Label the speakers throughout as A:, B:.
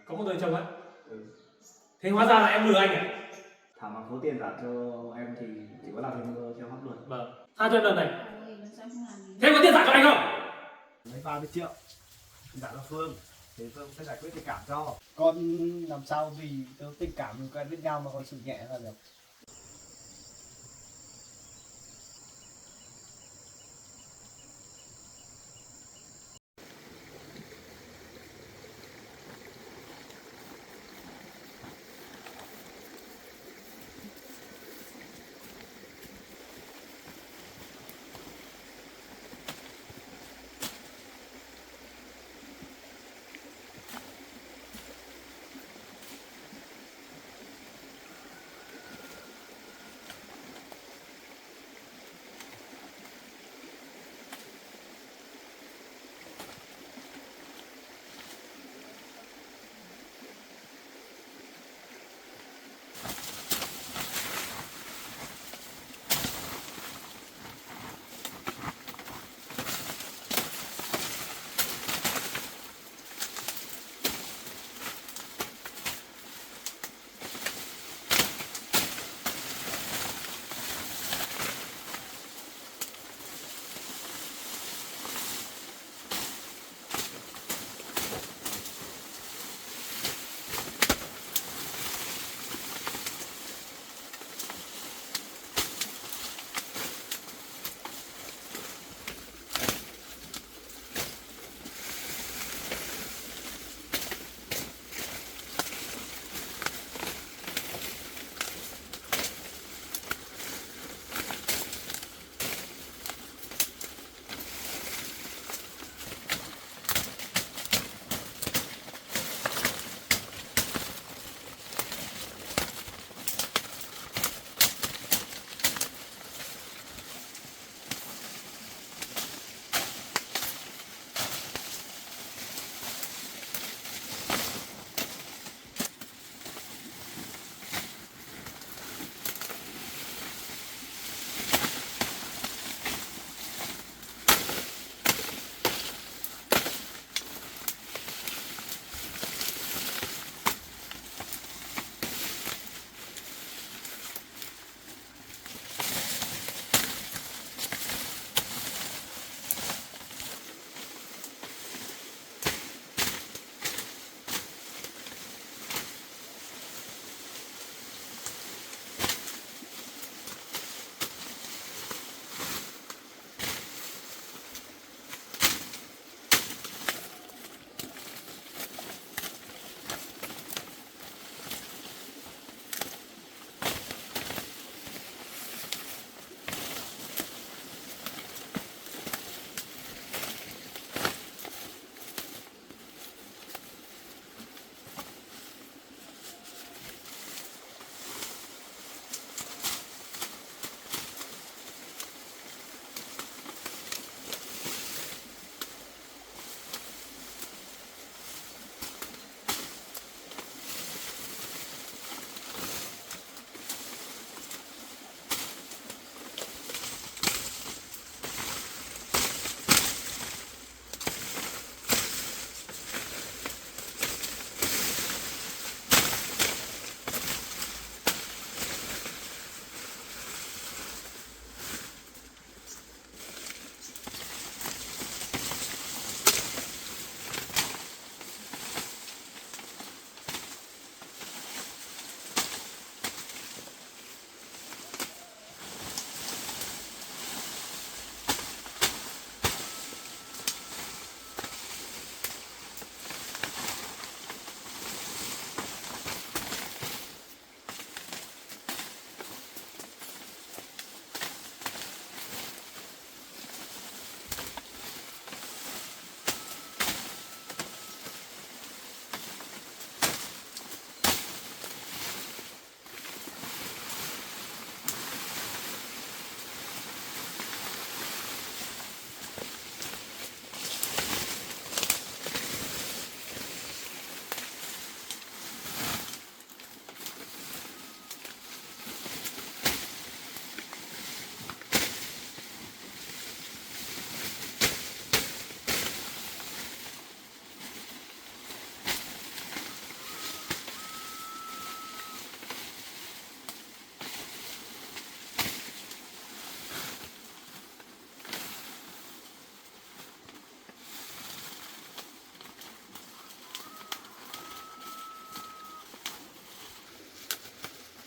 A: Có một đời chồng á?
B: Ừ.
A: Thế hóa ra là em lừa anh à?
B: Thảo mà số tiền trả cho em thì chỉ có làm thêm theo pháp luật.
A: Vâng. Tha cho em lần này.
C: Ôi, lần sau không làm gì.
A: Thế có tiền trả cho anh không?
B: Lấy 30 triệu trả cho Phương thì Phương sẽ giải quyết tình cảm cho.
D: Con làm sao vì tình cảm mình quen biết nhau mà còn sự nhẹ là được.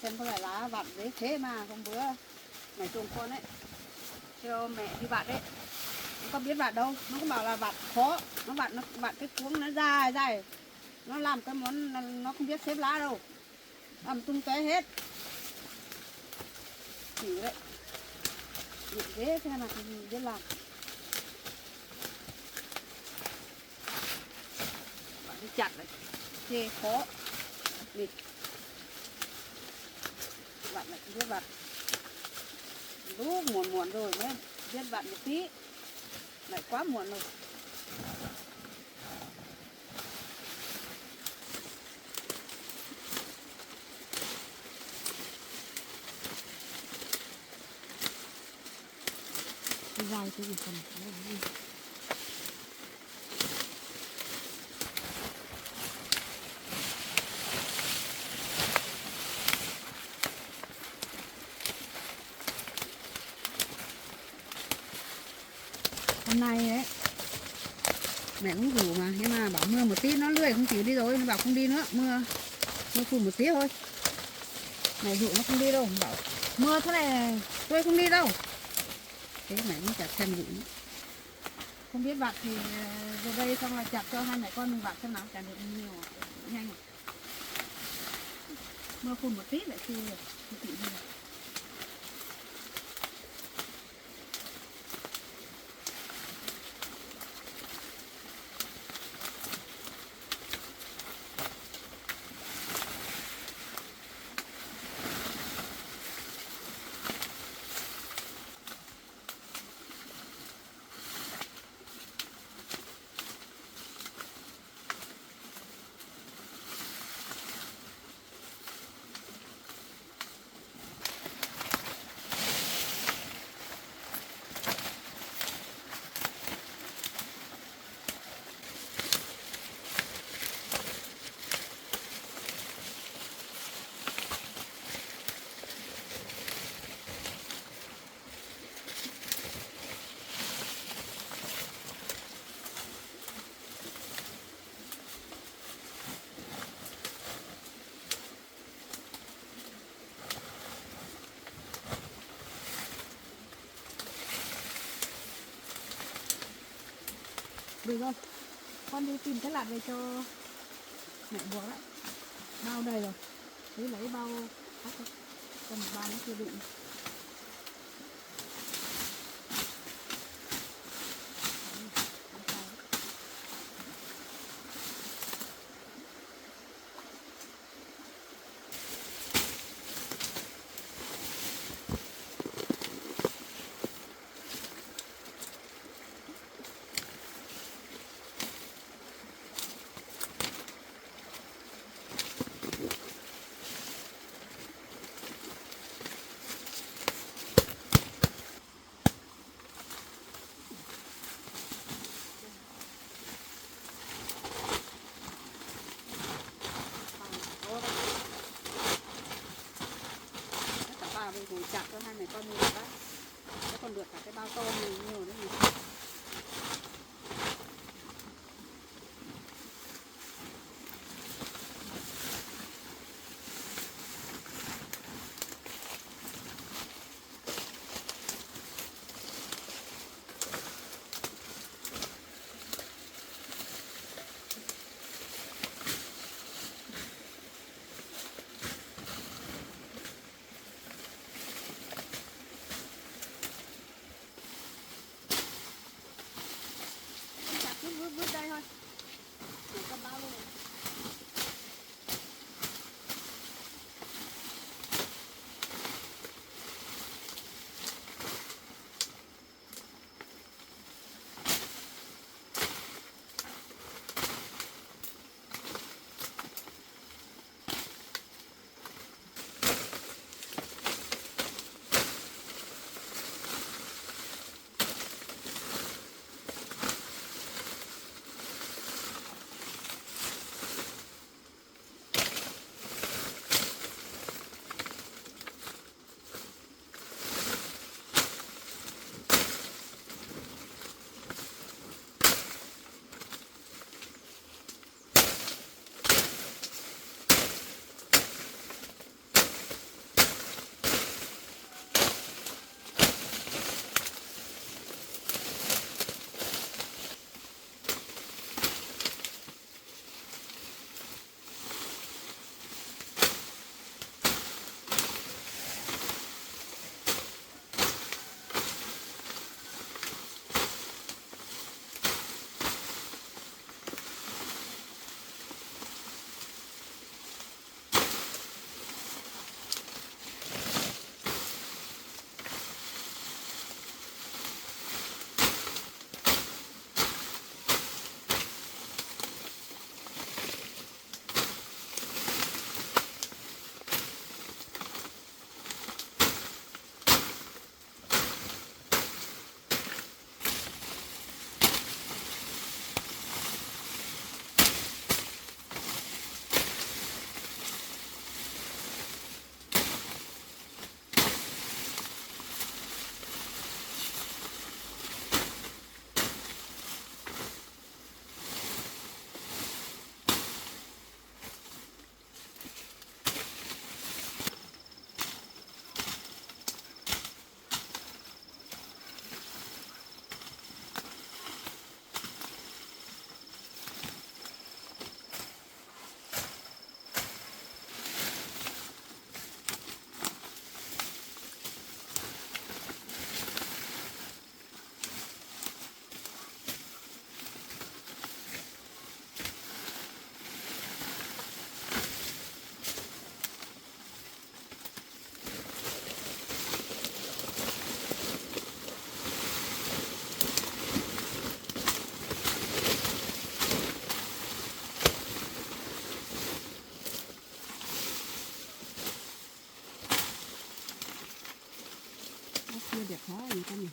C: xem có phải lá vặt dễ thế mà hôm bữa mẹ chồng con ấy cho mẹ đi vặt đấy, nó có biết vặt đâu, nó cũng bảo là vặt khó, nó vặt cái cuống nó dài dài, nó làm cái món nó không biết xếp lá đâu, làm tung tóe hết, chỉ đấy, việc dễ thế mà không biết làm. Bạn đi chặt đấy, chê khó, nghịch, bạn lại không biết vặt. Lúc muộn muộn rồi mới biết vặt một tí, lại quá muộn rồi. Dài cái gì không? Hôm nay ấy mẹ cũng rủ mà, nhưng mà bảo mưa một tí nó lười không chịu đi rồi, nó bảo không đi nữa, mưa phùn một tí thôi. Mẹ rủ nó không đi đâu, bảo mưa thế này tôi không đi đâu. Thế mẹ cũng chặt chân rủ nữa. Không biết vặt thì về đây xong là chặt cho hai mẹ con mình vặt xem nào, chặt được nhiều nhanh. Mưa phùn một tí lại thì chịu đi. Được rồi, con đi tìm cái lạt về cho mẹ buộc đấy. Bao đầy rồi, cứ lấy bao khác thôi, còn một bao nó chưa đựng. Mình cũng chặt cho hai mẹ con nhiều quá, nó còn được cả cái bao to này nhiều nữa này. chưa đẹp khó gì con này.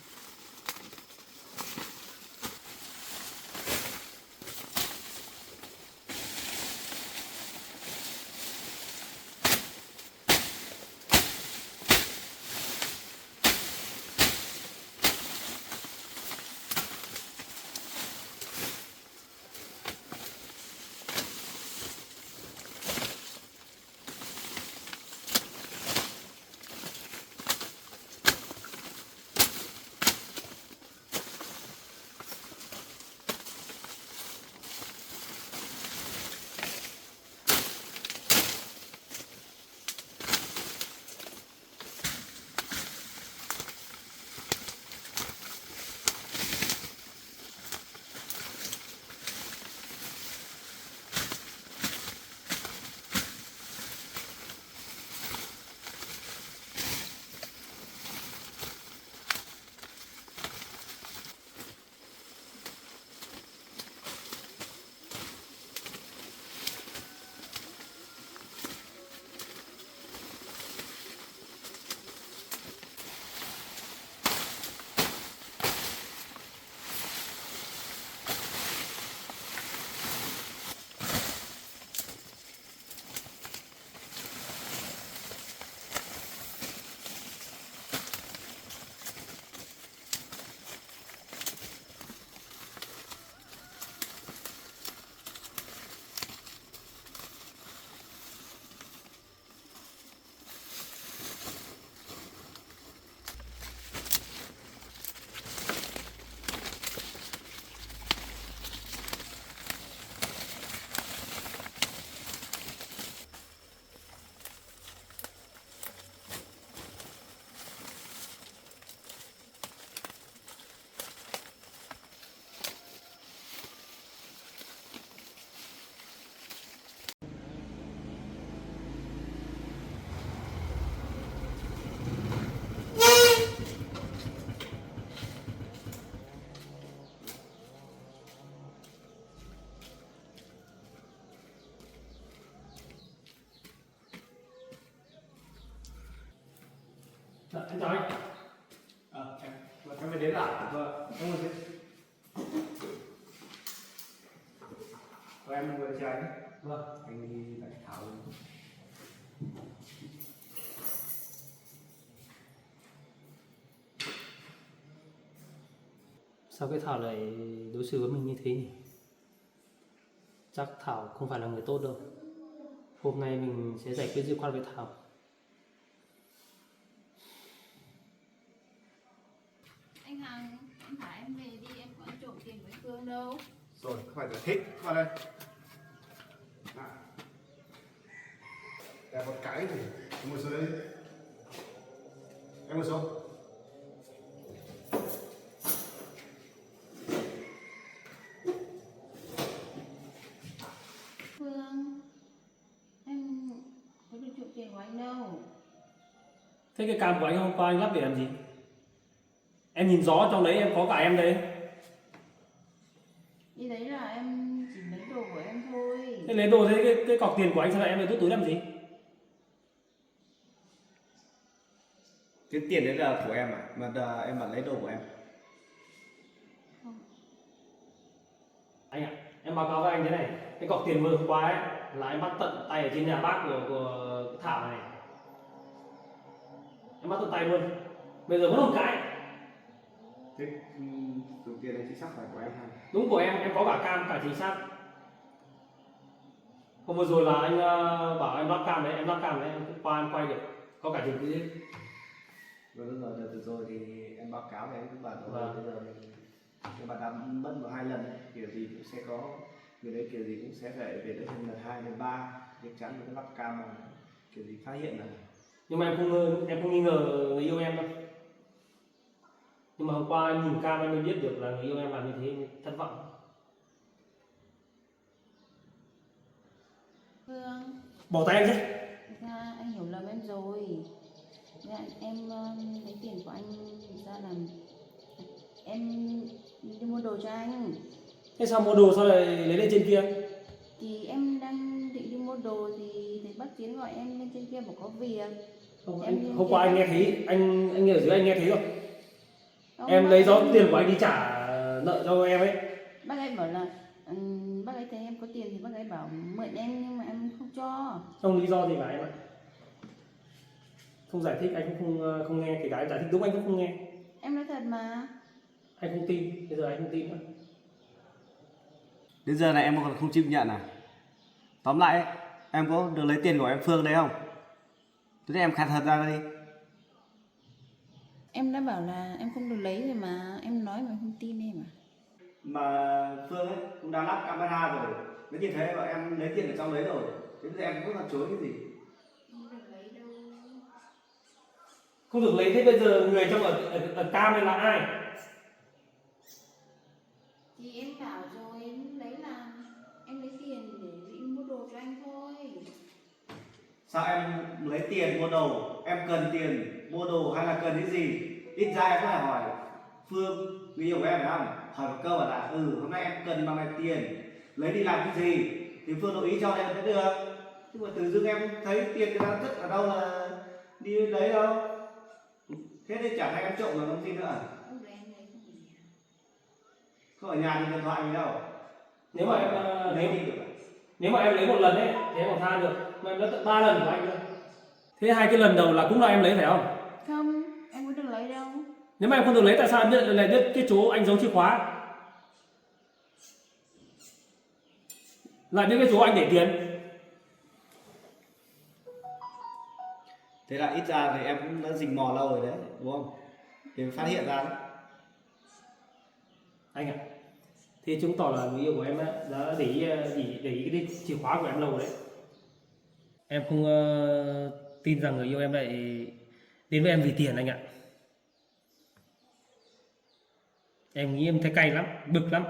A: Dạ, em chào anh.
B: Em mới đến lại. Vâng, em ngồi đi. Em ngồi chờ anh.
A: Vâng.
B: Anh đi lại thảo luôn.
A: Sao cái Thảo lại đối xử với mình như thế nhỉ? Chắc Thảo không phải là người tốt đâu. Hôm nay mình sẽ giải quyết dứt khoát với Thảo.
C: Anh Hằng, em thả em về đi, em có ăn trộm tiền của anh Phương đâu.
B: Rồi, không phải giải thích. Vào đây. Để một cái thì em ngồi xuống đây. Em ngồi xuống.
C: Phương, em có được trộm tiền của anh đâu.
A: Thế cái cam của anh hôm qua anh lắp để làm gì? Em nhìn rõ trong đấy em có cả em đây.
C: Đi đấy là em chỉ lấy đồ của em thôi.
A: Thế lấy đồ thế cái cọc tiền của anh sao lại em lại rút túi làm gì?
B: Cái tiền đấy là của em à? Mà em bảo lấy đồ của em.
A: Anh ạ, em báo cáo với anh thế này. Cái cọc tiền vừa hôm qua ấy là em bắt tận tay ở trên nhà bác của Thảo này. Em bắt tận tay luôn. Bây giờ vẫn một cái.
B: Thế số tiền này chính xác phải của em hay?
A: Đúng của em có cả cam cả chính xác. Hôm vừa rồi là anh bảo em lắp cam đấy, em lắp cam đấy, em cũng qua em quay được, có cả chứng cứ hết.
B: Rồi đợt rồi thì em báo cáo với anh cũng bảo rồi.
A: Vâng.
B: Bây giờ nhưng mà đã mất một 2 lần ấy, kiểu gì cũng sẽ có người đấy, kiểu gì cũng sẽ phải về tới lần 2 lần 3 chắc chắn mình lắp cam mà kiểu gì phát hiện là.
A: Nhưng mà em không nghi ngờ người yêu em đâu. Nhưng mà hôm qua em nhìn cam em mới biết được là người yêu em làm như thế, em thất vọng.
C: Phương,
A: Bỏ tay em chứ.
C: ra anh hiểu lầm em rồi. Dạ, em lấy tiền của anh ra là em đi mua đồ cho anh.
A: Thế sao mua đồ sao lại lấy lên trên kia?
C: Thì em đang định đi mua đồ thì thấy bác Tiến gọi em lên trên kia bảo có việc.
A: Không,
C: Em lên
A: hôm qua
C: kia.
A: anh nghe thấy, anh ở dưới anh nghe thấy rồi. Em lấy rõ tiền của anh đi trả nợ cho em ấy.
C: Bác ấy bảo là bác ấy thấy em có tiền thì bác ấy bảo mượn em nhưng mà em không cho.
A: Không lý do gì cả em ạ. Không giải thích anh cũng không nghe, kể cả anh giải thích đúng anh cũng không nghe.
C: Em nói thật mà.
A: Anh không tin, bây giờ anh không tin nữa.
B: Đến giờ này em còn không chịu nhận à? Tóm lại ấy, em có được lấy tiền của em Phương đấy không? Thế thì em khai thật ra đi.
C: Em đã bảo là em không được lấy rồi mà, em nói mà không tin em à?
B: Mà Phương ấy cũng đã lắp camera rồi, nếu như thế mà em lấy tiền ở trong đấy rồi, thế thì em cũng làm chối cái gì?
C: Không được lấy đâu.
A: Không được lấy, thế bây giờ người trong ở cam này là ai?
C: Thì em bảo rồi, em lấy là em lấy tiền để em mua đồ cho anh thôi.
B: Sao em lấy tiền mua đồ? Em cần tiền mua đồ hay là cần cái gì? Ít ra em có thể hỏi Phương, người yêu của em phải không? Hỏi một câu bảo là hôm nay em cần bằng này tiền, lấy đi làm cái gì? Thì Phương đồng ý cho em sẽ được. Nhưng mà tự dưng em thấy tiền người ta cất ở đâu là đi lấy đâu? Thế thì chả hay em trộm rồi còn gì nữa.
C: Lúc đấy em lấy không ở nhà.
B: Không ở nhà thì điện thoại mình đâu.
A: Nếu mà em
B: lấy đi được.
A: nếu mà em lấy một lần ấy thì em còn tha được, mà em lấy tận 3 lần của anh nữa. Thế hai cái lần đầu là cũng là em lấy phải không?
C: Không, em có được lấy đâu.
A: Nếu mà em không được lấy tại sao em lại biết cái chỗ anh giấu chìa khóa? Lại biết cái chỗ anh để tiền?
B: Thế là ít ra thì em cũng đã rình mò lâu rồi đấy, đúng không? Thì phát hiện ra đấy.
A: Anh ạ, thì chứng tỏ là người yêu của em đã để ý cái chìa khóa của em lâu rồi đấy. Em không tin rằng người yêu em lại đến với em vì tiền anh ạ. Em nghĩ em thấy cay lắm, bực lắm.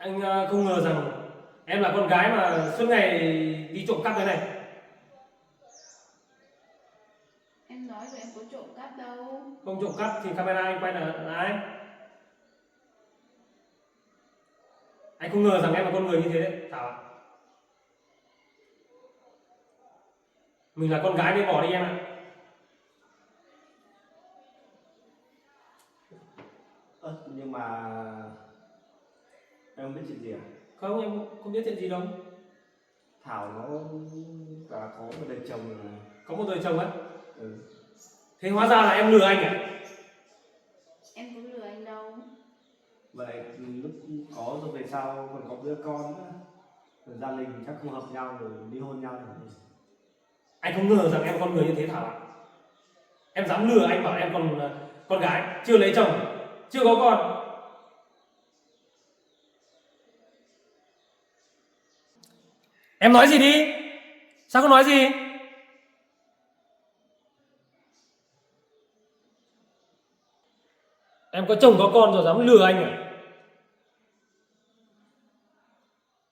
A: Anh không ngờ rằng em là con gái mà suốt ngày đi trộm cắp thế này.
C: Em nói rồi em có trộm cắp đâu.
A: Không trộm cắp thì camera anh quay là ai? Anh không ngờ rằng em là con người như thế đấy, Thảo ạ. Mình là con gái nên bỏ đi em ạ.
B: Nhưng mà em không biết chuyện gì à?
A: Không, em không biết chuyện gì đâu.
B: Thảo nó là có một đời chồng rồi.
A: Có một đời chồng á?
B: Ừ.
A: Thế hóa ra là em lừa anh à?
C: Em có lừa anh đâu.
B: Vậy lúc có rồi về sau còn có đứa con nữa. Rồi gia đình chắc không hợp nhau rồi đi hôn nhau rồi.
A: Anh không ngờ rằng em con người như thế Thảo ạ. Em dám lừa anh bảo em còn con gái, chưa lấy chồng, chưa có con. Em nói gì đi? Sao không nói gì? Em có chồng có con rồi dám lừa anh à?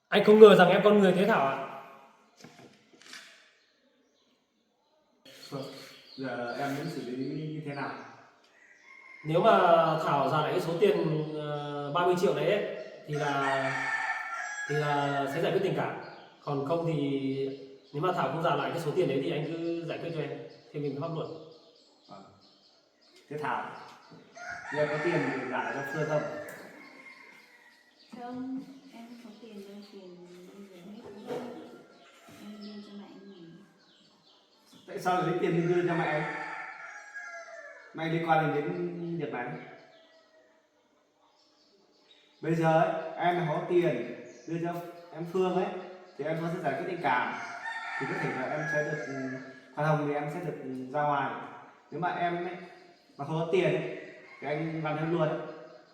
A: Anh không ngờ rằng em con người thế Thảo ạ.
B: Giờ em muốn xử lý như thế nào?
A: Nếu mà Thảo trả lại cái số tiền 30 triệu đấy ấy, thì là sẽ giải quyết tình cảm. Còn không thì nếu mà Thảo không trả lại cái số tiền đấy thì anh cứ giải quyết cho em theo mình pháp luật.
B: Thế Thảo, giờ có tiền thì trả lại cho Phương không?
C: Không, em không có tiền đâu, tiền bây giờ hết rồi. Em đưa cho mẹ anh nghỉ.
B: Tại sao lại lấy tiền đi đưa cho mẹ anh? Mẹ anh liên quan đến việc này. Bây giờ ấy, em có tiền đưa cho em Phương ấy thì em sẽ giải quyết tình cảm, thì có thể là em sẽ được khoan hồng, thì em sẽ được ra ngoài. Nếu mà em ấy mà không có tiền ấy, thì anh làm em luôn ấy,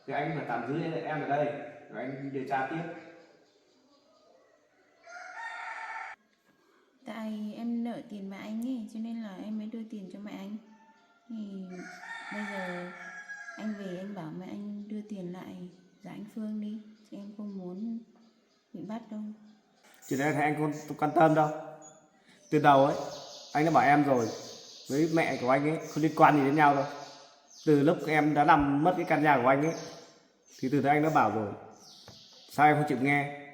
B: thì anh phải tạm giữ em ở đây rồi anh điều tra tiếp.
E: Tại em nợ tiền mẹ anh ấy cho nên là em mới đưa tiền cho mẹ anh. Thì bây giờ anh về anh bảo mẹ anh đưa tiền lại giải anh Phương đi, chứ em không muốn bị bắt đâu.
B: Chuyện này thì anh không quan tâm đâu. Từ đầu ấy anh đã bảo em rồi, với mẹ của anh ấy không liên quan gì đến nhau đâu. Từ lúc em đã làm mất cái căn nhà của anh ấy thì từ đó anh đã bảo rồi, sao em không chịu nghe,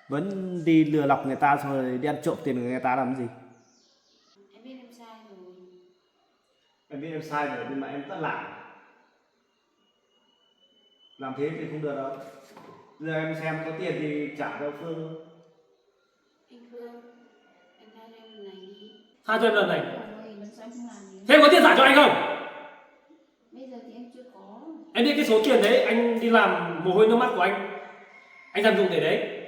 B: vẫn đi lừa lọc người ta rồi đi ăn trộm tiền của người ta làm gì?
C: Em biết em sai rồi.
B: Em biết em sai rồi nhưng mà em vẫn làm thế thì không được đâu. Giờ em xem có tiền thì trả cho Phương.
C: Anh Phương, anh tha cho em lần này đi.
A: Tha cho em lần này.
C: Ôi, lần sau em không làm gì.
A: Thế em có tiền trả cho anh không?
C: Bây giờ thì em chưa có.
A: Em biết cái số tiền đấy anh đi làm mồ hôi nước mắt của anh dành dụng để đấy.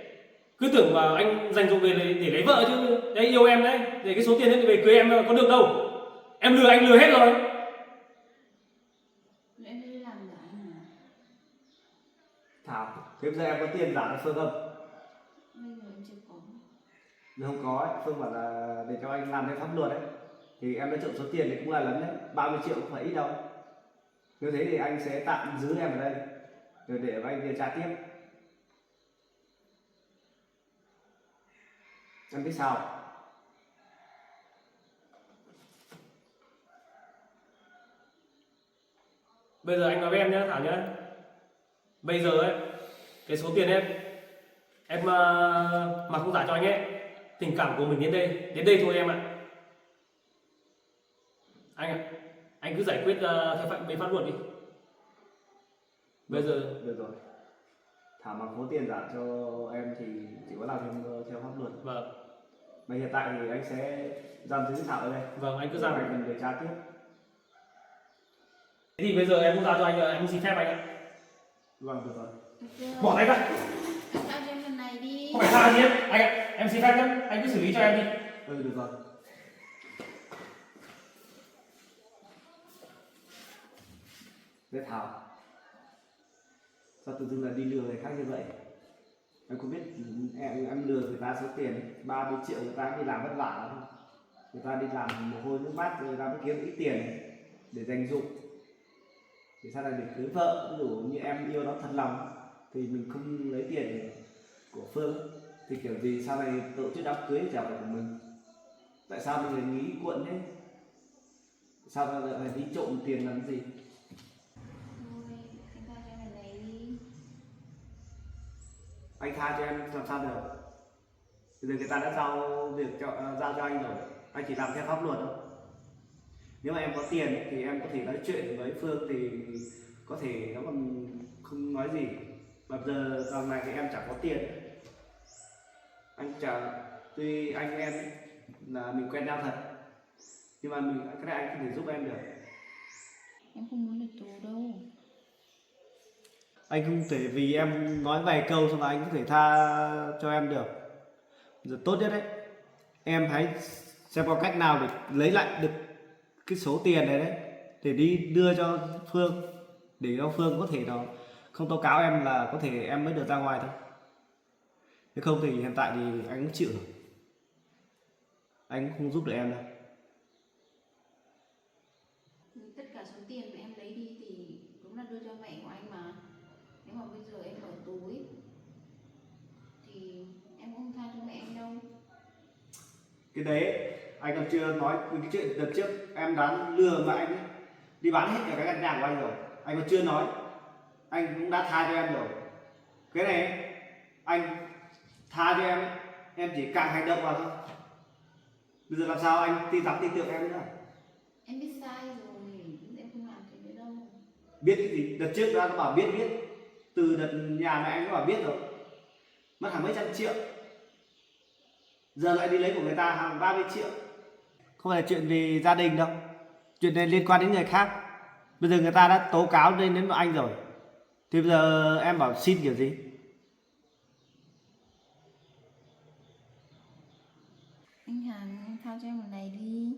A: Cứ tưởng mà anh dành dụng để lấy vợ chứ. Đấy, yêu em đấy, để cái số tiền đấy về cưới em có được đâu. Em lừa anh lừa hết rồi.
C: Rồi em đi làm giả anh à?
B: Thảo, thế bây giờ em có tiền trả cho Phương không?
C: Bây giờ em chưa có.
B: Nếu không có ấy, Phương bảo là để cho anh làm theo pháp luật ấy, thì em đã trộm số tiền thì cũng là lớn đấy, 30 triệu không phải ít đâu. Nếu thế thì anh sẽ tạm giữ em ở đây rồi để anh điều tra tiếp. Em biết sao?
A: Bây giờ anh nói với em nhá Thảo nhá. Bây giờ ấy, cái số tiền em mà không trả cho anh ấy, tình cảm của mình đến đây thôi em ạ. Anh ạ, anh cứ giải quyết theo bên pháp luật đi. Bây giờ
B: Được rồi. Thảo mà có tiền trả cho em thì chỉ có làm theo pháp luật.
A: vâng,
B: Mà hiện tại thì anh sẽ giam giữ Thảo ở đây.
A: vâng anh cứ ra.
B: Anh cần điều tra tiếp.
A: Thế thì bây giờ em không giao cho anh, em xin phép anh ạ.
B: Vâng, được rồi.
C: Được chưa?
A: Bỏ tay ra.
C: Anh tha cho em lần này đi.
A: Không phải tha gì hết. Anh ạ, em xin phép nhé. Anh cứ xử lý cho em đi.
B: Được rồi. Thế Thảo, sao tự dưng là đi lừa người khác như vậy? Em có biết em lừa người ta số tiền 30 triệu, người ta đi làm vất vả lắm, người ta đi làm mồ hôi nước mắt rồi người ta mới kiếm ít tiền để dành dụm, thì sao lại để cưới vợ, ví dụ như em yêu nó thật lòng thì mình không lấy tiền của Phương thì kiểu gì sau này tổ chức đám cưới chả phải của mình, tại sao mình lại nghĩ cuộn thế, sao lại phải đi trộm tiền làm gì?
E: Thôi anh tha cho em lần này đi.
B: Anh tha cho em làm sao được, bây giờ người ta đã giao việc giao cho anh rồi, anh chỉ làm theo pháp luật thôi. Nếu mà em có tiền ấy, thì em có thể nói chuyện với Phương thì có thể nó còn không nói gì, mà giờ dòng này thì em chẳng có tiền, anh chả, tuy anh em ấy, là mình quen nhau thật, nhưng mà mình cái này anh không thể giúp em được.
E: Em không muốn được tù đâu.
B: Anh không thể vì em nói vài câu xong là anh có thể tha cho em được. Giờ tốt nhất đấy, em hãy xem có cách nào để lấy lại được cái số tiền này đấy, để đi đưa cho Phương, để cho Phương có thể nó không tố cáo em, là có thể em mới được ra ngoài thôi. Nếu không thì hiện tại thì anh cũng chịu rồi, anh cũng không giúp được em đâu.
E: Tất cả số tiền mà em lấy đi thì cũng là đưa cho mẹ của anh mà. Nếu mà bây giờ em ở tù ấy thì em cũng không tha cho mẹ em đâu.
B: Cái đấy anh còn chưa nói cái chuyện đợt trước em đoán lừa mà anh ấy đi bán hết cả cái căn nhà của anh rồi, anh còn chưa nói, anh cũng đã tha cho em rồi. Cái này anh tha cho em ấy, em chỉ càng hành động vào thôi. Bây giờ làm sao anh tin tưởng em nữa?
E: Em biết sai rồi, em không làm thế nữa đâu.
B: Biết cái gì? Đợt trước nó bảo biết, từ đợt nhà mẹ anh nó bảo biết rồi, mất hàng mấy trăm triệu, giờ lại đi lấy của người ta hàng 30 triệu. Không phải là chuyện vì gia đình đâu, chuyện này liên quan đến người khác. Bây giờ người ta đã tố cáo lên đến anh rồi, thì bây giờ em bảo xin kiểu gì?
E: Anh Hàn, anh tha cho em lần này đi.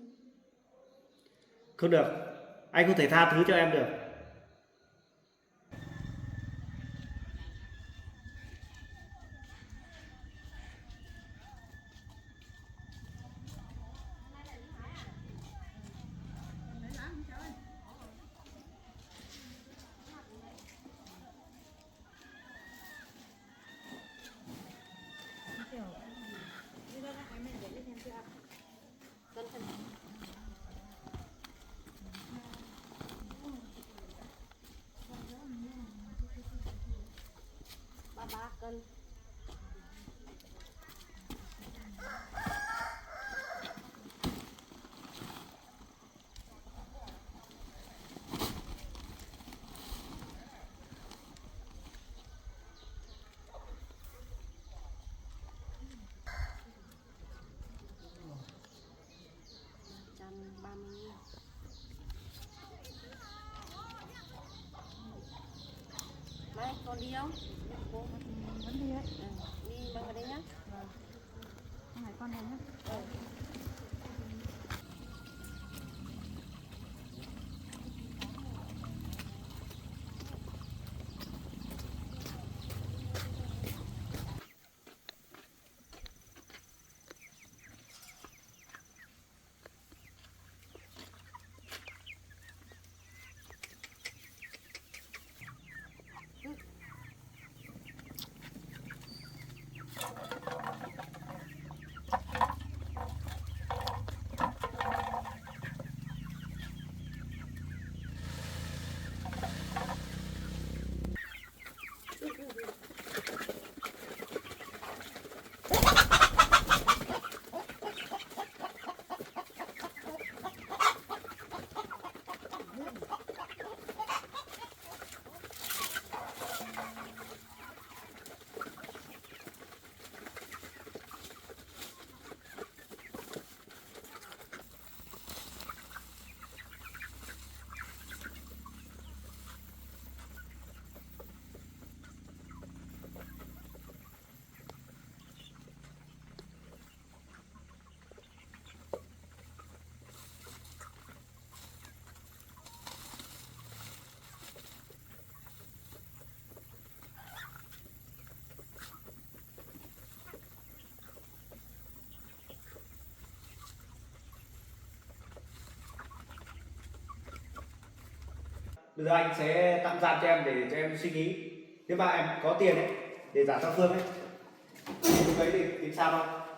B: Không được, anh không thể tha thứ cho em được.
E: Mai, con đi không?
C: Vẫn đi đấy.
E: Đi bằng ở đây nhá.
C: Không phải con này nhá.
B: Bây giờ anh sẽ tạm giam cho em để cho em suy nghĩ. Thế mà em có tiền đấy để trả cho Phương ấy, lúc đấy thì tính sao không?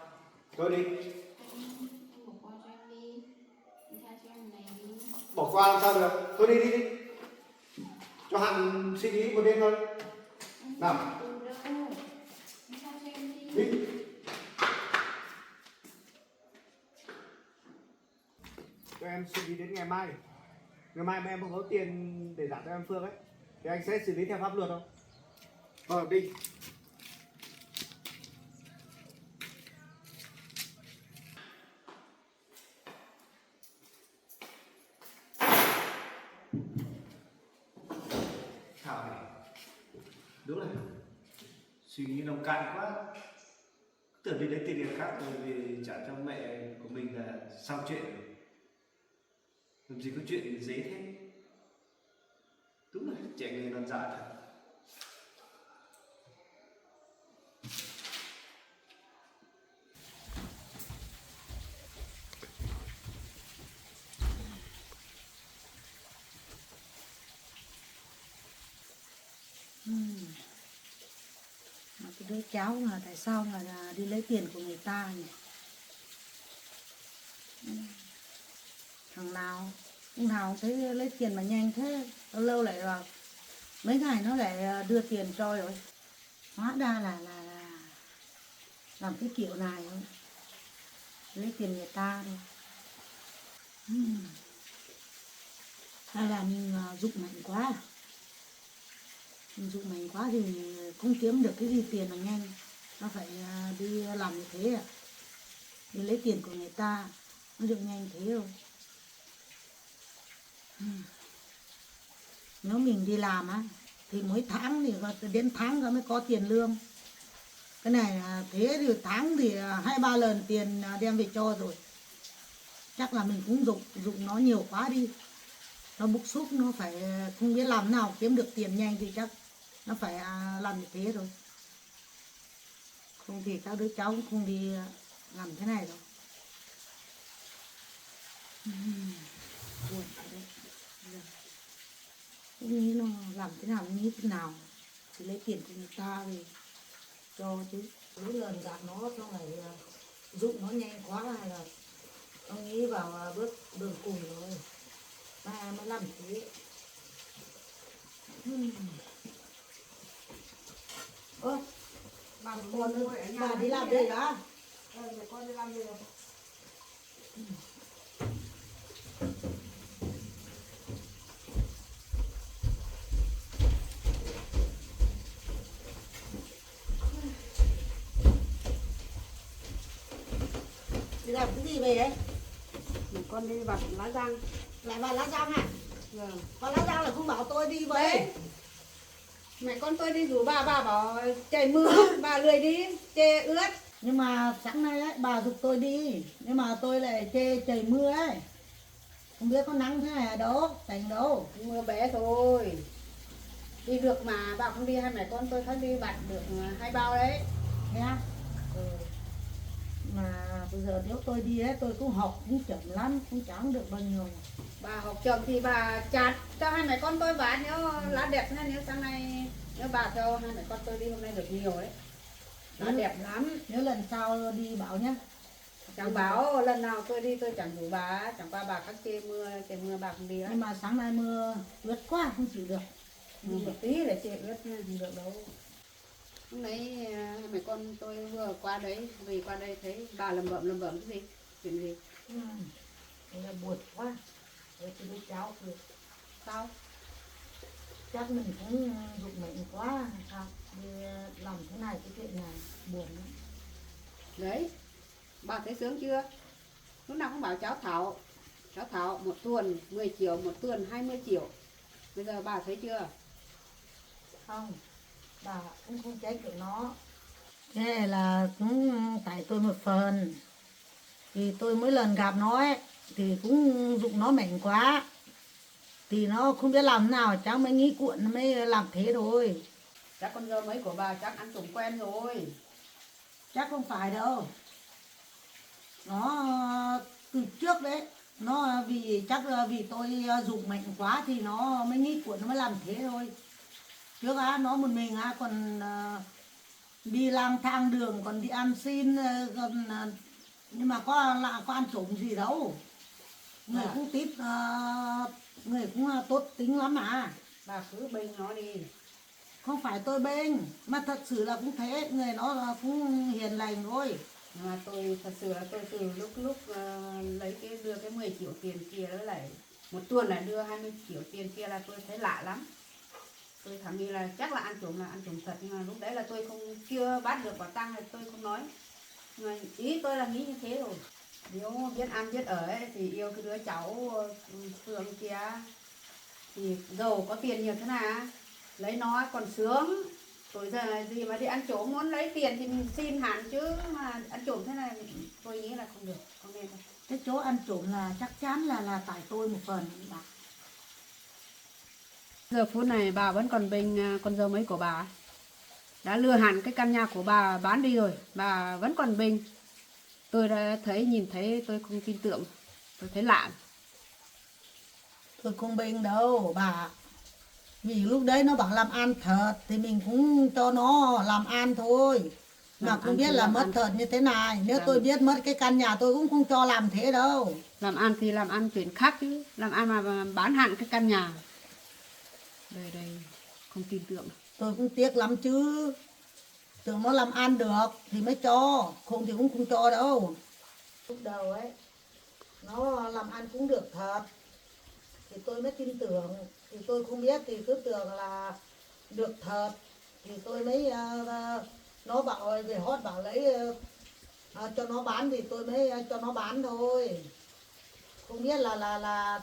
B: Thôi đi.
E: Em bỏ qua cho em đi. Em tha cho em này đi.
B: Bỏ qua làm sao được, thôi đi đi đi, cho Hằng suy nghĩ một đêm thôi. Nào
E: Ừ đâu. Em tha cho em đi.
B: đi. Cho em suy nghĩ đến ngày mai mà em không có tiền để trả cho em Phương ấy thì anh sẽ xử lý theo pháp luật không? Đi. Thảo này đúng là suy nghĩ nông cạn quá, tưởng đi lấy tiền người khác rồi về trả cho mẹ của mình là xong chuyện rồi. Làm gì có chuyện dễ thế, đúng là trẻ người non dạ thật.
C: Mà cái đứa cháu mà tại sao là đi lấy tiền của người ta nhỉ? Thằng nào lúc nào thấy lấy tiền mà nhanh thế, lâu lâu lại vào mấy ngày nó lại đưa tiền cho rồi. Hóa ra là làm cái kiểu này thôi, lấy tiền người ta thôi. Hay là mình dụng mạnh quá, mình dụng mạnh quá thì không kiếm được cái gì tiền mà nhanh, nó phải đi làm như thế à, đi lấy tiền của người ta nó được nhanh thế rồi. Nếu mình đi làm á thì mỗi tháng thì đến tháng rồi mới có tiền lương. Cái này là thế thì tháng thì 2-3 lần tiền đem về cho rồi. Chắc là mình cũng dụng nó nhiều quá đi. Nó bức xúc, nó phải không biết làm nào kiếm được tiền nhanh thì chắc nó phải làm như thế rồi. Không thì các đứa cháu cũng không đi làm thế này đâu. Buồn thật đấy. Không nghĩ nó làm thế nào, nghĩ thế nào thì lấy tiền của người ta về cho chứ. Mỗi lần gạt nó xong lại dụng nó nhanh quá hay là nó nghĩ vào bước đường cùng rồi mà mới làm thế. Ơ, bà đi làm đây đó. Con đi làm gì rồi? Đi làm cái gì về đấy?
F: Con đi vặt lá răng.
C: Lại vào lá răng hả?
F: Vâng.
C: Vào lá răng là không bảo tôi đi với.
F: Đấy. Mẹ con tôi đi rủ bà bảo trời mưa, bà lười đi, chê ướt.
C: Nhưng mà sáng nay ấy, bà giục tôi đi. Nhưng mà tôi lại chê trời mưa ấy. Không biết có nắng thế này ở đâu, thành đâu.
F: Mưa bé thôi. Đi được mà, bà không đi hai mẹ con tôi thấy đi vặt được 2 bao đấy.
C: Nha. Mà bây giờ nếu tôi đi ấy, tôi cũng học cũng chậm lắm, cũng chẳng được bao nhiêu.
F: Bà học chậm thì bà chặt cho hai mẹ con tôi vặt nếu lá đẹp nha, nếu sáng nay nếu bà cho hai mẹ con tôi đi hôm nay được nhiều đấy. Lá đẹp lắm.
C: Nếu lần sau đi bảo nhá.
F: Chẳng bảo lần nào tôi đi tôi chẳng rủ bà, chẳng qua bà các chê mưa bà không đi đấy.
C: Nhưng mà sáng nay mưa ướt quá không chịu được.
F: Đi một tí để chê ướt nha, không được đâu. Lúc nãy hai mẹ con tôi vừa qua đấy, về qua đây thấy bà lầm bầm cái gì, chuyện gì?
C: Thế là buồn quá. Với cái đứa cháu thì
F: Sao?
C: chắc mình cũng dụng mình quá sao đi làm thế này, cái chuyện này buồn lắm.
F: Đấy, bà thấy sướng chưa? Lúc nào cũng bảo cháu Thảo một tuần 10 triệu, một tuần 20 triệu. Bây giờ bà thấy chưa?
C: Không, bà cũng không trách được nó. Thế này là cũng tại tôi một phần. Thì tôi mỗi lần gặp nó ấy thì cũng dụng nó mạnh quá. Thì nó không biết làm thế nào, cháu mới nghĩ cuộn nó mới làm thế thôi.
F: Chắc con dâu mấy của bà chắc ăn trùng quen rồi.
C: Chắc không phải đâu. Nó từ trước đấy, nó chắc là vì tôi dụng mạnh quá thì nó mới nghĩ cuộn nó mới làm thế thôi.
G: trước nó một mình còn đi lang thang đường, còn đi ăn xin, còn nhưng mà có ăn trộm gì đâu. Người cũng tít, người cũng tốt tính lắm mà.
F: Bà cứ bênh nó đi.
G: Không phải tôi bênh, mà thật sự là cũng thế, người nó là cũng hiền lành thôi.
F: Nhưng mà tôi thật sự là tôi từ lúc lấy đưa cái 10 triệu tiền kia đó lại một tuần lại đưa 20 triệu tiền kia là tôi thấy lạ lắm. Tôi thầm nghĩ là chắc là ăn trộm thật, nhưng mà lúc đấy là tôi không chưa bắt được quả tang thì tôi không nói. Nhưng mà ý tôi là nghĩ như thế rồi. Nếu biết ăn biết ở ấy, thì yêu cái đứa cháu Phương kia thì giàu có tiền nhiều thế nào lấy nó còn sướng. Tôi giờ gì mà đi ăn trộm, muốn lấy tiền thì mình xin hẳn, chứ mà ăn trộm thế này tôi nghĩ là không được, không nên đâu.
G: Cái chỗ ăn trộm là chắc chắn là tại tôi một phần.
F: Giờ phút này bà vẫn còn bênh con dâu mấy của bà, đã lừa hẳn cái căn nhà của bà bán đi rồi, bà vẫn còn bênh. Tôi đã nhìn thấy tôi không tin tưởng, tôi thấy lạ.
G: Tôi không bênh đâu bà. Vì lúc đấy nó bảo làm ăn thật thì mình cũng cho nó làm ăn thôi. Mà không biết là mất thật như thế này. Nếu tôi biết mất cái căn nhà tôi cũng không cho làm thế đâu.
F: Làm ăn thì làm ăn chuyện khác chứ, làm ăn mà bán hẳn cái căn nhà. Đây không tin tưởng.
G: Tôi cũng tiếc lắm chứ. Tưởng nó làm ăn được thì mới cho, không thì cũng không cho đâu. Lúc đầu ấy, nó làm ăn cũng được thật thì tôi mới tin tưởng. Thì tôi không biết thì cứ tưởng là được thật thì tôi mới nó bảo về hot bảo lấy cho nó bán thì tôi mới cho nó bán thôi. Không biết là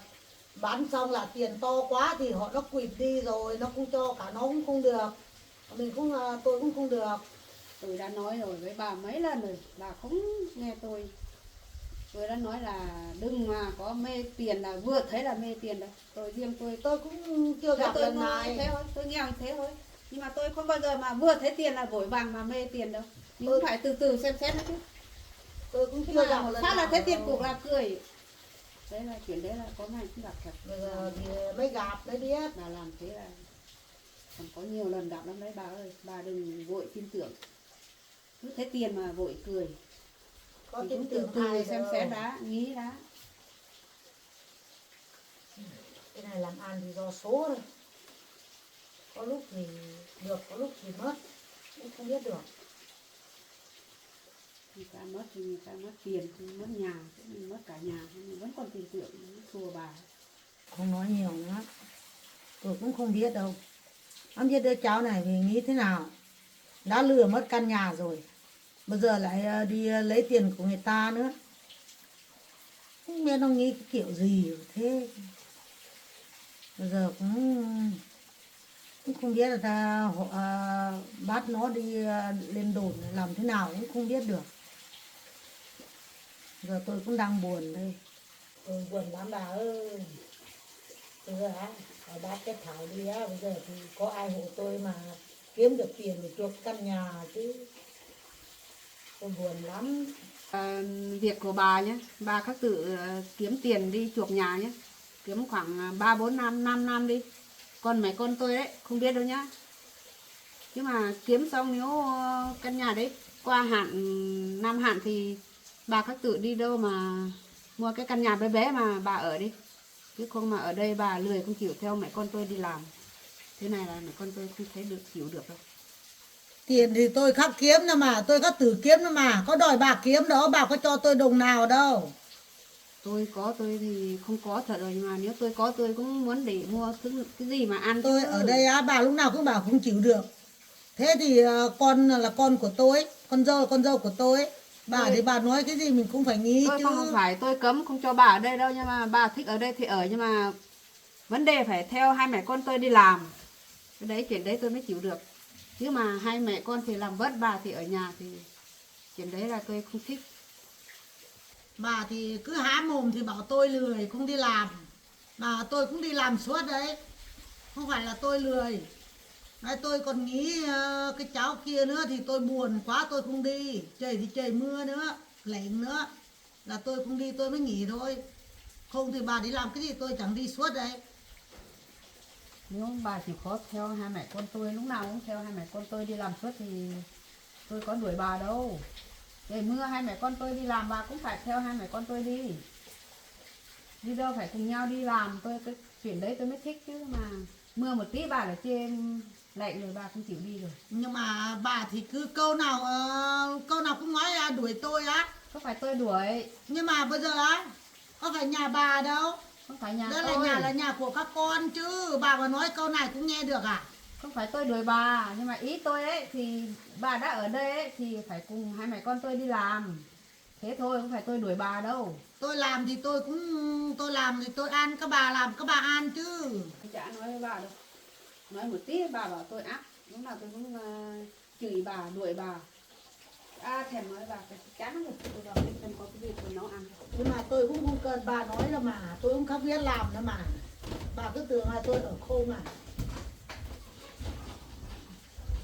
G: bán xong là tiền to quá thì họ nó quỵt đi rồi, nó không cho cả nó cũng không được, mình cũng tôi cũng không được.
F: Tôi đã nói rồi với bà mấy lần rồi, bà không nghe tôi. Tôi đã nói là đừng mà có mê tiền là vừa thấy là mê tiền đâu. Riêng tôi
G: cũng chưa gặp
F: tôi
G: lần này.
F: Thế thôi, tôi nghèo như thế thôi. Nhưng mà tôi không bao giờ mà vừa thấy tiền là vội vàng mà mê tiền đâu. Nhưng phải từ từ xem xét nó chứ.
G: Tôi cũng chưa gặp một lần
F: nào.
G: nào.
F: Là thấy tiền cục là cười. Đấy là chuyện đấy là có ngày cũng gặp thật.
G: Bây giờ thì mới gặp mới biết.
F: Là làm thế là còn có nhiều lần gặp lắm đấy bà ơi. Bà đừng vội tin tưởng. Cứ thấy tiền mà vội cười.
G: Có
F: thì
G: tin
F: từ
G: tưởng
F: từ
G: ai
F: xem
G: đâu.
F: xét đã, nghĩ đã.
G: Cái này làm ăn thì do số thôi. Có lúc thì được, có lúc thì mất. Cũng không biết được.
F: Người ta mất thì người ta mất tiền, mất nhà, mình mất cả nhà, mình vẫn còn tin tưởng, thua bà.
G: Không nói nhiều nữa. Tôi cũng không biết đâu. Không biết đứa cháu này thì nghĩ thế nào. Đã lừa mất căn nhà rồi. Bây giờ lại đi lấy tiền của người ta nữa. Không biết nó nghĩ cái kiểu gì thế. Bây giờ cũng không biết là họ bắt nó đi lên đồn làm thế nào cũng không biết được. Giờ tôi cũng đang buồn đây. Tôi buồn lắm bà ơi. Bây giờ bác cái Thảo đi á, bây giờ thì có ai hộ tôi mà kiếm được tiền để chuộc căn nhà chứ. Tôi buồn lắm.
F: Việc của bà nhé, bà các tự kiếm tiền đi chuộc nhà nhé. Kiếm khoảng 3, 4, 5 năm đi. Còn mấy con tôi đấy, không biết đâu nhá. Nhưng mà kiếm xong nếu căn nhà đấy qua năm hạn thì bà các tự đi đâu mà mua cái căn nhà bé bé mà bà ở đi. Chứ không mà ở đây bà lười không chịu theo mẹ con tôi đi làm. Thế này là mẹ con tôi không thấy chịu được đâu.
G: Tiền thì tôi khắc kiếm nữa mà, tôi khắc tự kiếm nữa mà. Có đòi bà kiếm đó, bà có cho tôi đồng nào đâu.
F: Tôi thì không có thật rồi, nhưng mà nếu tôi có tôi cũng muốn để mua cái gì mà ăn.
G: Tôi ở đây á, bà lúc nào cũng bảo không chịu được. Thế thì con là con của tôi, con dâu là con dâu của tôi. Bà thì bà nói cái gì mình cũng phải nghĩ
F: tôi
G: chứ.
F: không phải tôi cấm không cho bà ở đây đâu, nhưng mà bà thích ở đây thì ở, nhưng mà vấn đề phải theo hai mẹ con tôi đi làm. Cái đấy chuyện đấy tôi mới chịu được. Chứ mà hai mẹ con thì làm vất, bà thì ở nhà thì chuyện đấy là tôi không thích.
G: Bà thì cứ há mồm thì bảo tôi lười không đi làm. Mà tôi cũng đi làm suốt đấy. Không phải là tôi lười. Đấy, tôi còn nghĩ cái cháu kia nữa thì tôi buồn quá tôi không đi. Trời thì trời mưa nữa, lạnh nữa. Là tôi không đi tôi mới nghỉ thôi. Không thì bà đi làm cái gì tôi chẳng đi suốt đấy.
F: nếu bà chỉ có theo hai mẹ con tôi, lúc nào cũng theo hai mẹ con tôi đi làm suốt thì tôi có đuổi bà đâu. Để mưa hai mẹ con tôi đi làm bà cũng phải theo hai mẹ con tôi đi. Đi đâu phải cùng nhau đi làm, tôi cái chuyện đấy tôi mới thích chứ mà. Mưa một tí bà là chê lạnh rồi bà không chịu đi rồi.
G: Nhưng mà bà thì cứ câu nào cũng nói đuổi tôi á.
F: Có phải tôi đuổi,
G: Nhưng mà bây giờ á, có phải nhà bà đâu.
F: không phải nhà
G: Đây
F: tôi.
G: là nhà của các con chứ. Bà mà nói câu này cũng nghe được à?
F: Không phải tôi đuổi bà, nhưng mà ý tôi ấy thì bà đã ở đây ấy thì phải cùng hai mẹ con tôi đi làm. Thế thôi, không phải tôi đuổi bà đâu.
G: Tôi làm thì tôi làm thì tôi ăn, các bà làm các bà ăn chứ.
F: Tôi chả nói với bà đâu. Nói một tí bà bảo tôi ác, lúc nào tôi cũng chửi bà, đuổi bà. Thèm nói bà, chán rồi, tôi vào bên thèm có cái việc tôi nấu ăn.
G: Nhưng mà tôi cũng không cần bà nói đâu mà, tôi cũng không biết làm đâu mà. Bà cứ tưởng là tôi ở khôn à.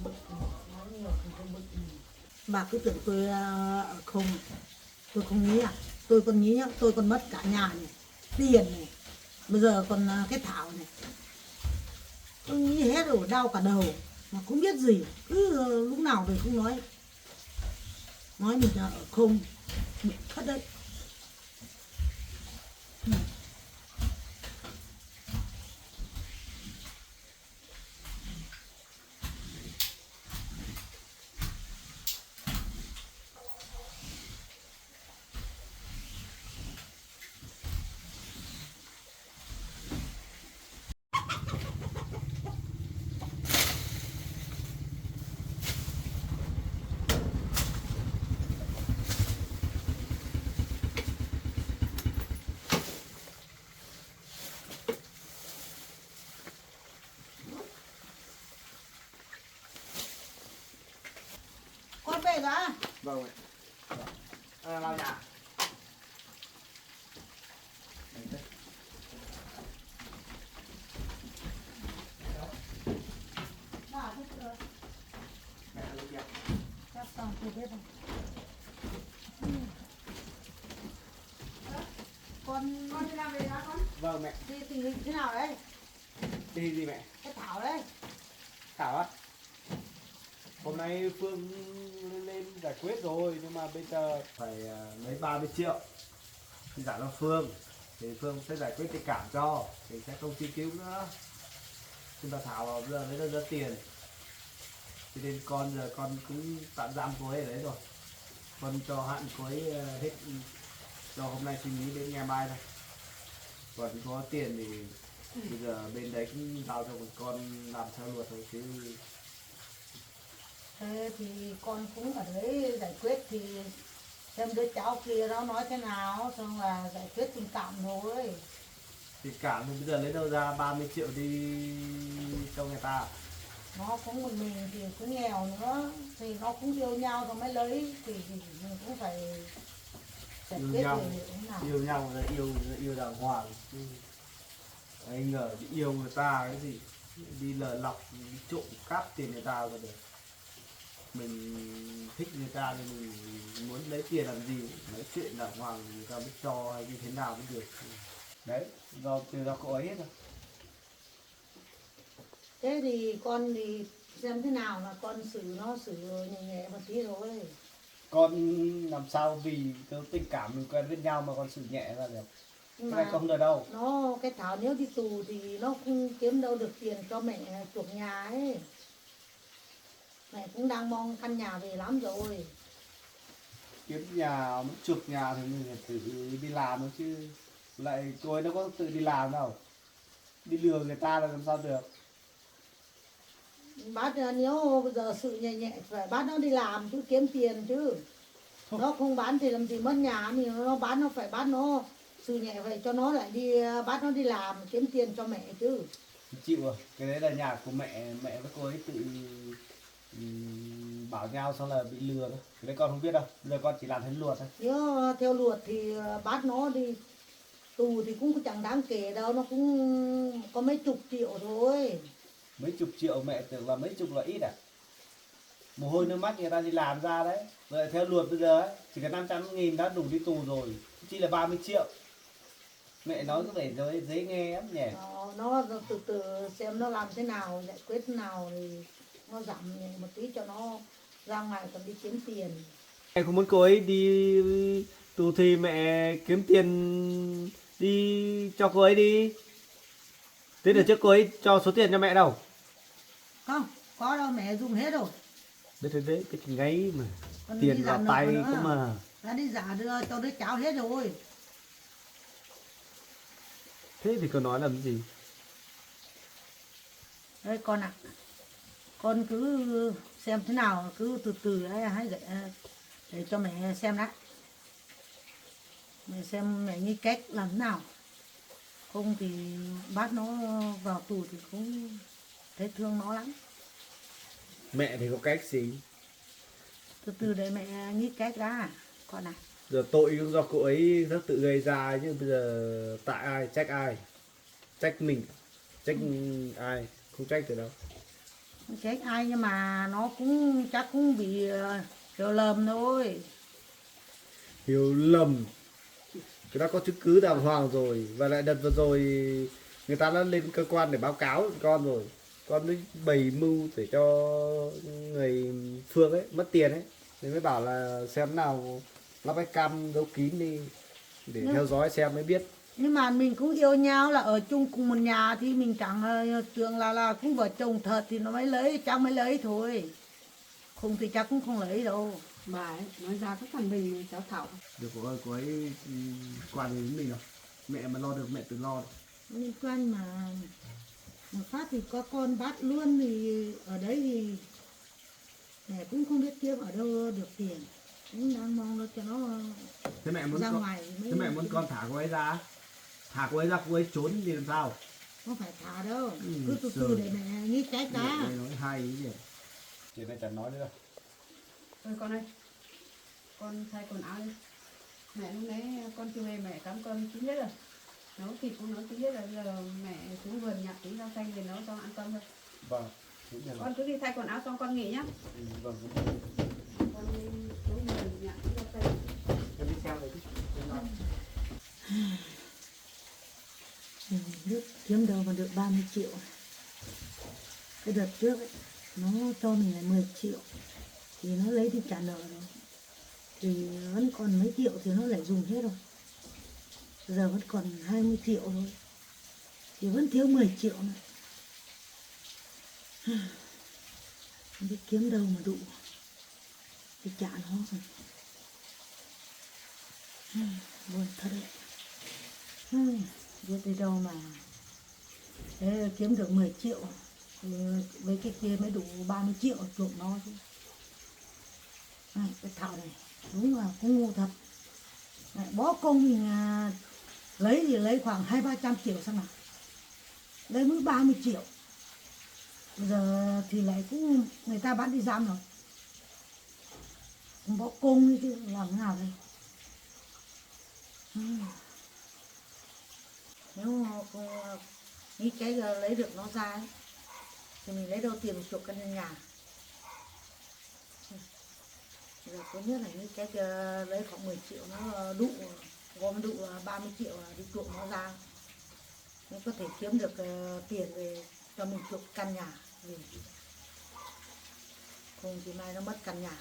G: Bực, nói nhiều thì tôi bực. Bà cứ tưởng tôi ở không. Tôi không nghĩ à. Tôi còn nghĩ nhá, tôi còn mất cả nhà này, tiền này. Bây giờ còn cái Thảo này. Tôi nghĩ hết rồi, đau cả đầu. Mà không biết gì, cứ lúc nào thì cũng nói. Nói mình ở không, mình thất đấy. Con về rồi á?
B: Vâng ạ. Lau nhà.
G: Bà thích rồi.
B: Mẹ lấy việc.
G: Chắc xong tôi biết rồi. Con đi làm về đó con?
B: Vâng mẹ.
G: Đi tình hình thế nào đấy?
B: Đi gì mẹ?
G: Cái Thảo đấy.
B: Thảo á? Hôm nay Phương lên giải quyết rồi nhưng mà bây giờ phải lấy 30 triệu thì trả cho Phương, thì Phương sẽ giải quyết tình cảm cho, thì sẽ không truy cứu nữa. Nhưng mà Thảo bây giờ lấy ra tiền thì nên con giờ con cũng tạm giam cô ấy ở đấy rồi, con cho hạn cô ấy hết cho hôm nay suy nghĩ đến ngày mai thôi, còn có tiền thì bây giờ bên đấy cũng giao cho một con làm theo luật thôi chứ.
G: Thế thì con cũng ở đấy giải quyết thì xem đứa cháu kia nó nói thế nào, xong là giải quyết tình cảm thôi.
B: Thì cảm thì bây giờ lấy đâu ra 30 triệu đi cho người ta.
G: Nó cũng một mình thì cũng nghèo nữa, thì nó cũng yêu nhau rồi mới lấy, thì mình cũng phải giải
B: Yêu
G: quyết
B: nhau.
G: về thế nào.
B: Yêu nhau là yêu đàng hoàng chứ. Anh ngờ đi yêu người ta cái gì, đi lừa lọc, đi trộm cắp tiền người ta rồi được. Mình thích người ta thì mình muốn lấy tiền làm gì, nói chuyện đàng hoàng người ta mới cho hay như thế nào mới được. Đấy, do cô ấy hết rồi.
G: Thế thì con thì xem thế nào là con xử nó xử nhẹ nhẹ một tí thôi.
D: Con làm sao vì cái tình cảm mình quen với nhau mà con xử nhẹ ra được.
G: Nhưng
D: Cái này không được đâu.
G: nó cái Thảo nếu đi tù thì nó không kiếm đâu được tiền cho mẹ chuộc nhà ấy. Mẹ cũng đang mong căn nhà về lắm rồi.
D: Kiếm nhà, chuộc nhà thì mình phải tự đi làm thôi chứ. Lại cô ấy nó có tự đi làm đâu. Đi lừa người ta là làm sao được.
G: Bác nếu bây giờ sự nhẹ nhẹ phải bắt nó đi làm chứ kiếm tiền chứ. Nó không bán thì làm gì mất nhà, thì nó bán nó phải bắt nó sự nhẹ vậy cho nó lại đi bắt nó đi làm kiếm tiền cho mẹ chứ.
D: Chịu rồi, cái đấy là nhà của mẹ với cô ấy tự bảo nhau xong là bị lừa thôi. Cái đấy con không biết đâu, giờ con chỉ làm theo luật thôi.
G: Nếu theo luật thì bắt nó đi tù thì cũng chẳng đáng kể đâu, nó cũng có mấy chục triệu thôi.
D: Mấy chục triệu mẹ tưởng là mấy chục là ít à? Mồ hôi nước mắt người ta đi làm ra đấy. Rồi theo luật bây giờ ấy, chỉ cần 500.000 đã đủ đi tù rồi. Chỉ là 30 triệu. Mẹ nói có vẻ dễ nghe lắm nhỉ.
G: nó từ từ xem nó làm thế nào, giải quyết thế nào thì nó giảm một tí cho nó ra ngoài còn đi kiếm tiền.
D: Mẹ không muốn cô ấy đi tù thì mẹ kiếm tiền đi cho cô ấy đi. Thế đợt trước cô ấy cho số tiền cho mẹ đâu?
G: Không, có đâu, mẹ dùng hết rồi.
D: Đấy, cái ngáy mà.
G: Còn
D: Tiền
G: đi
D: vào
G: giả
D: tay
G: nợ nữa.
D: cũng mà.
G: Đã đi giả đưa cho đứa cháu hết rồi.
D: Thế thì cô nói làm gì?
G: Đây con ạ, con cứ xem thế nào, cứ từ từ đấy, hãy để cho mẹ xem đã. Mẹ xem mẹ nghĩ cách làm thế nào. Không thì bắt nó vào tù thì cũng thấy thương nó lắm.
D: Mẹ thì có cách gì?
G: Từ từ để mẹ nghĩ cách đã con ạ.
D: Giờ tội cũng do cô ấy rất tự gây ra chứ bây giờ tại ai, trách ai? Trách mình, trách ai? Không trách từ đâu.
G: Không trách ai nhưng mà nó cũng chắc cũng bị hiểu lầm thôi.
D: Hiểu lầm. Cái đó có chứng cứ đàng hoàng rồi. Và lại đợt vừa rồi người ta đã lên cơ quan để báo cáo con rồi. Con mới bày mưu để cho người Phương ấy mất tiền ấy. Nên mới bảo là xem nào lắp cái cam giấu kín đi để theo dõi xem mới biết.
G: Nhưng mà mình cũng yêu nhau là ở chung cùng một nhà thì mình chẳng tưởng là cũng vợ chồng thật thì nó mới lấy, cháu mới lấy thôi. Không thì chắc cũng không lấy đâu.
F: Bà ấy nói ra các thằng mình cháu Thảo.
D: Được cô ấy quan đến mình rồi. Mẹ mà lo được mẹ tự lo được.
G: Liên quan mà một phát thì có con bắt luôn thì ở đấy thì mẹ cũng không biết kiếm ở đâu được tiền. Cũng đang mong nó cho nó
D: Thế mẹ muốn
G: ra
D: con,
G: ngoài mới.
D: thế mẹ muốn con thả cô ấy ra? Thả cô ấy ra cô ấy trốn thì làm sao?
G: Không phải thả đâu.
D: Ừ,
G: Cứ từ từ
D: rồi.
G: để mẹ nghĩ cách đã.
D: Mẹ nói hay ý nhỉ. Chuyện này chẳng nói nữa đâu.
F: Ơi con ơi, con thay quần áo đi. Mẹ lúc nãy con chưa về mẹ cắm cơm chín hết rồi. Nấu thịt cũng nấu chín hết rồi, giờ mẹ xuống vườn nhặt tí rau xanh về nấu xong ăn cơm thôi.
D: Vâng, đúng rồi.
F: Con cứ đi thay quần áo xong con nghỉ nhá.
D: Vâng,
F: Con đi xuống vườn nhặt tí rau xanh.
D: em đi xem rồi chứ.
G: Nước kiếm đâu mà được 30 triệu. Cái đợt trước ấy, nó cho mình là 10 triệu thì nó lấy đi trả nợ rồi. Thì vẫn còn mấy triệu thì nó lại dùng hết rồi. Giờ vẫn còn 20 triệu thôi. Thì vẫn thiếu 10 triệu nữa. Không biết kiếm đâu mà đủ để trả nó rồi. Buồn thật đấy. Biết đi đâu mà thế kiếm được 10 triệu thì với cái kia mới đủ 30 triệu chuộc nó chứ. Cái Thảo này đúng là cũng ngu thật. Lại bó công mình lấy thì lấy khoảng 200-300 triệu xem nào. Lấy mới 30 triệu. Giờ thì lại cũng người ta bắt đi giam rồi. Bó công đi chứ làm thế nào đây. Nếu mà nghĩ cái lấy được nó ra ấy, thì mình lấy đâu tiền chuộc căn nhà. Giờ có nhất là nghĩ cái lấy khoảng 10 triệu nó đủ, gom đủ 30 triệu đi chuộc nó ra. Nếu có thể kiếm được tiền về cho mình chuộc căn nhà. Không thì mai nó mất căn nhà.